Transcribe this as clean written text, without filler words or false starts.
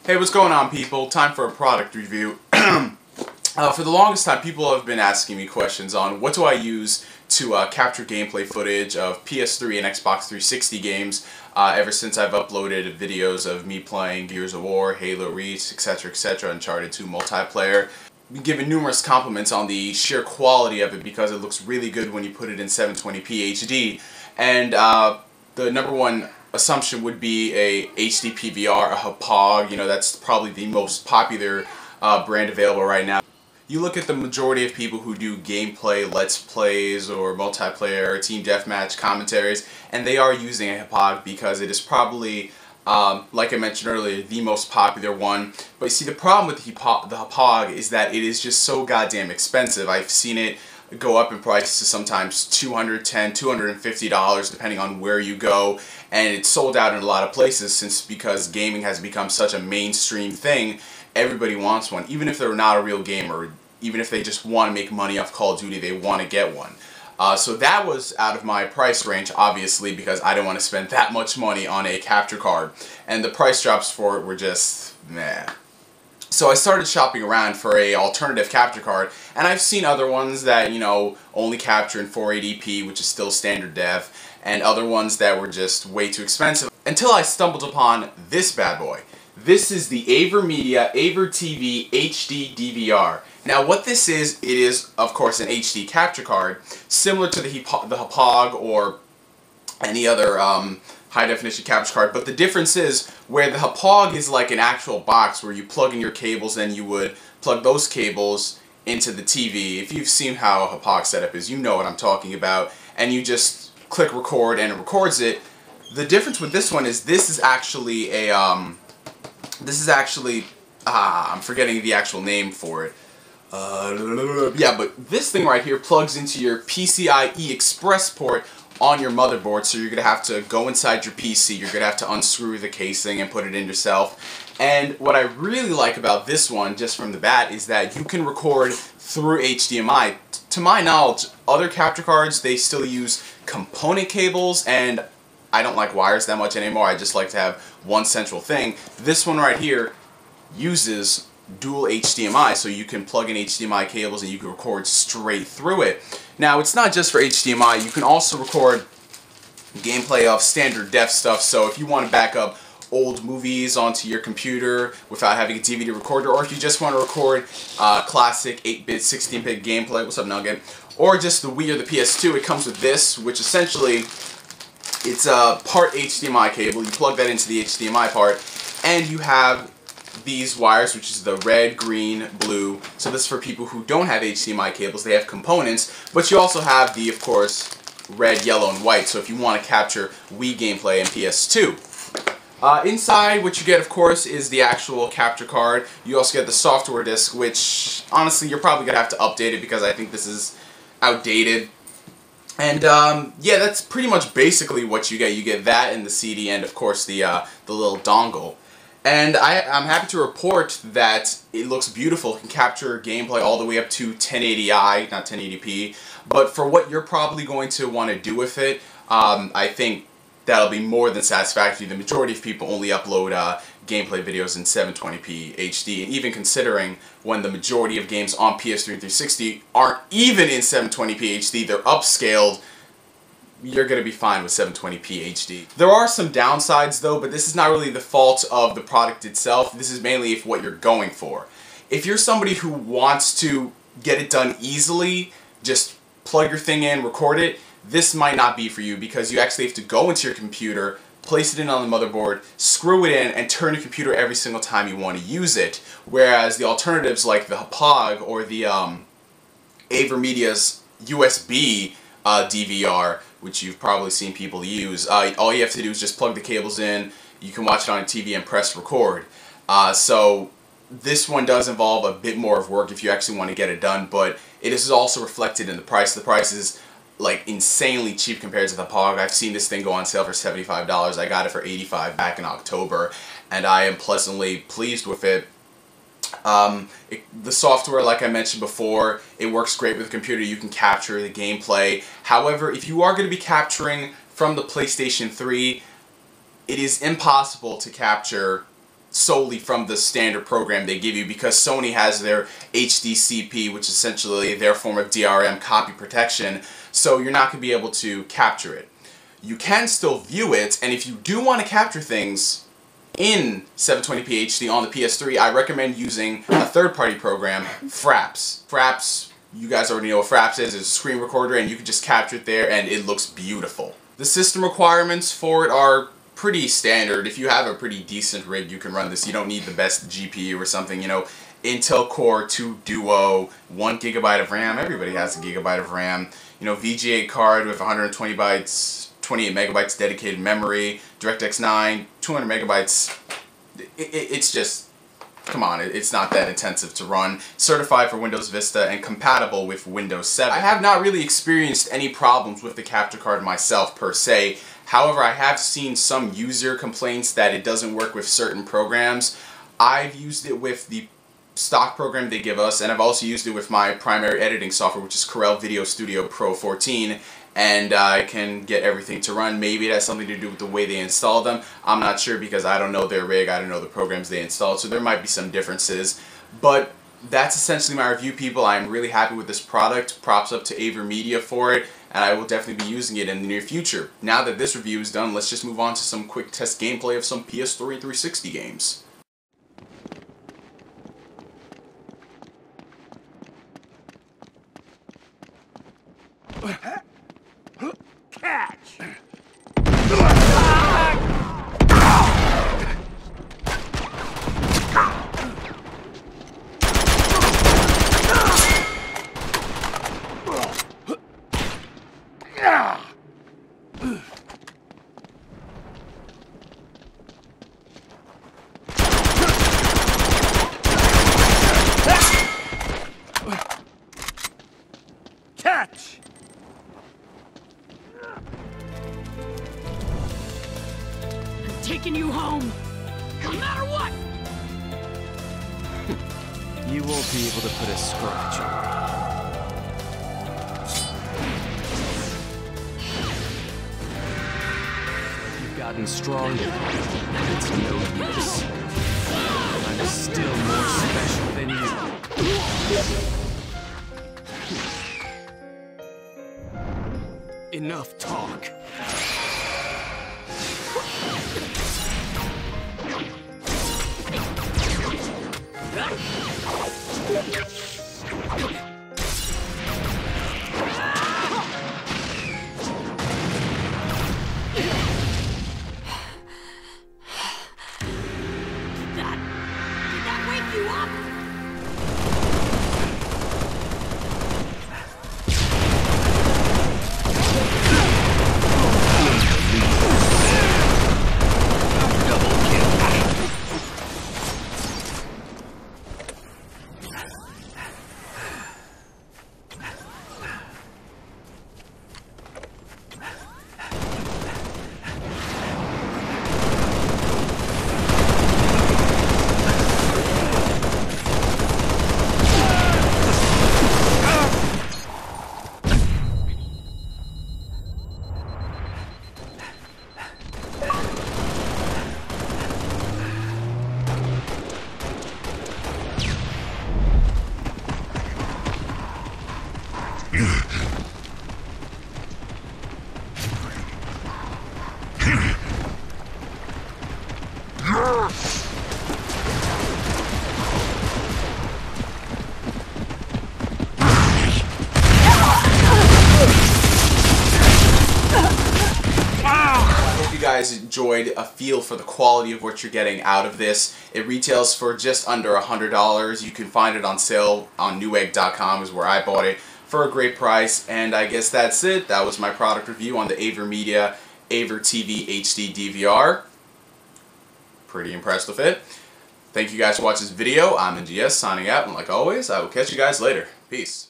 Hey, what's going on, people? Time for a product review. For the longest time, people have been asking me questions on what do I use to capture gameplay footage of PS3 and Xbox 360 games ever since I've uploaded videos of me playing Gears of War, Halo Reach, etc., Uncharted 2 multiplayer. Been given numerous compliments on the sheer quality of it because it looks really good when you put it in 720p HD. And the number one assumption would be a HD PVR, a HPOG. You know, that's probably the most popular brand available right now. You look at the majority of people who do gameplay, let's plays, or multiplayer, or team deathmatch commentaries, and they are using a HPOG because it is probably, like I mentioned earlier, the most popular one. But you see, the problem with the HPOG is that it is just so goddamn expensive. I've seen it go up in price to sometimes $210, $250 depending on where you go, and it's sold out in a lot of places because gaming has become such a mainstream thing. Everybody wants one, even if they're not a real gamer, even if they just want to make money off Call of Duty, they want to get one. So that was out of my price range, obviously, because I didn't want to spend that much money on a capture card, and the price drops for it were just meh. So I started shopping around for a alternative capture card, and I've seen other ones that, you know, only capture in 480p, which is still standard def, and other ones that were just way too expensive, until I stumbled upon this bad boy. This is the AverMedia AverTV HD DVR. Now what this is, it is of course an HD capture card, similar to the HPOG or any other high definition capture card, but the difference is where the HPOG is like an actual box where you plug in your cables and you would plug those cables into the TV. If you've seen how a HPOG setup is, you know what I'm talking about, and you just click record and it records it. The difference with this one is this is actually a I'm forgetting the actual name for it. Yeah, but this thing right here plugs into your PCI-Express port on your motherboard, so you're going to have to go inside your PC, you're going to have to unscrew the casing and put it in yourself. And what I really like about this one, just from the bat, is that you can record through HDMI. To my knowledge, other capture cards, they still use component cables, and I don't like wires that much anymore. I just like to have one central thing. This one right here uses dual HDMI, so you can plug in HDMI cables and you can record straight through it. Now, it's not just for HDMI. You can also record gameplay of standard def stuff, so if you want to back up old movies onto your computer without having a DVD recorder, or if you just want to record classic 8-bit, 16-bit gameplay, what's up, Nugget, or just the Wii or the PS2, it comes with this, which essentially it's a part HDMI cable. You plug that into the HDMI part, and you have these wires, which is the red, green, blue. So this is for people who don't have HDMI cables. They have components, but you also have the, of course, red, yellow, and white. So if you want to capture Wii gameplay and PS2. Inside, what you get, of course, is the actual capture card. You also get the software disc, which, honestly, you're probably going to have to update it because I think this is outdated. And yeah, that's pretty much basically what you get. You get that and the CD and, of course, the little dongle. And I'm happy to report that it looks beautiful. It can capture gameplay all the way up to 1080i, not 1080p. But for what you're probably going to want to do with it, I think that'll be more than satisfactory. The majority of people only upload gameplay videos in 720p HD, and even considering when the majority of games on PS3 and 360 aren't even in 720p HD, they're upscaled, you're going to be fine with 720p HD. There are some downsides though, but this is not really the fault of the product itself. This is mainly if what you're going for. If you're somebody who wants to get it done easily, just plug your thing in, record it, this might not be for you because you actually have to go into your computer, place it in on the motherboard, screw it in, and turn your computer every single time you want to use it. Whereas the alternatives like the HPOG or the AverMedia's USB DVR, which you've probably seen people use, all you have to do is just plug the cables in, you can watch it on a TV and press record. So this one does involve a bit more of work if you actually want to get it done, but it is also reflected in the price. The price is like insanely cheap compared to the HPOG. I've seen this thing go on sale for $75. I got it for $85 back in October, and I am pleasantly pleased with it. The software, like I mentioned before, it works great with the computer. You can capture the gameplay. However, if you are going to be capturing from the PlayStation 3, it is impossible to capture solely from the standard program they give you, because Sony has their HDCP, which is essentially their form of DRM copy protection, so you're not going to be able to capture it. You can still view it, and if you do want to capture things in 720p HD on the PS3, I recommend using a third-party program, Fraps. Fraps, you guys already know what Fraps is. It's a screen recorder, and you can just capture it there, and it looks beautiful. The system requirements for it are pretty standard. If you have a pretty decent rig, you can run this. You don't need the best GPU or something, you know. Intel Core 2 Duo, 1 GB of RAM. Everybody has a gigabyte of RAM. You know, VGA card with 120 bytes, 28 megabytes dedicated memory, DirectX 9, 200 megabytes. It's just, come on, it's not that intensive to run. Certified for Windows Vista and compatible with Windows 7. I have not really experienced any problems with the capture card myself per se. However, I have seen some user complaints that it doesn't work with certain programs. I've used it with the stock program they give us, and I've also used it with my primary editing software, which is Corel Video Studio Pro 14, and I can get everything to run. Maybe it has something to do with the way they install them. I'm not sure, because I don't know their rig, I don't know the programs they installed, so there might be some differences. But that's essentially my review, people. I'm really happy with this product. Props up to AverMedia for it, and I will definitely be using it in the near future. Now that this review is done, let's just move on to some quick test gameplay of some PS3 and 360 games. Catch! Catch! I'm taking you home, no matter what! You won't be able to put a scratch on me. You've gotten stronger, and it's no use. I'm still more special than you. Enough talk. Did that wake you up? You guys enjoyed a feel for the quality of what you're getting out of this. It retails for just under $100. You can find it on sale on newegg.com is where I bought it for a great price. And I guess that's it. That was my product review on the AverMedia AverTV HD DVR. Pretty impressed with it. Thank you guys for watching this video. I'm NGS signing out, and like always, I will catch you guys later. Peace.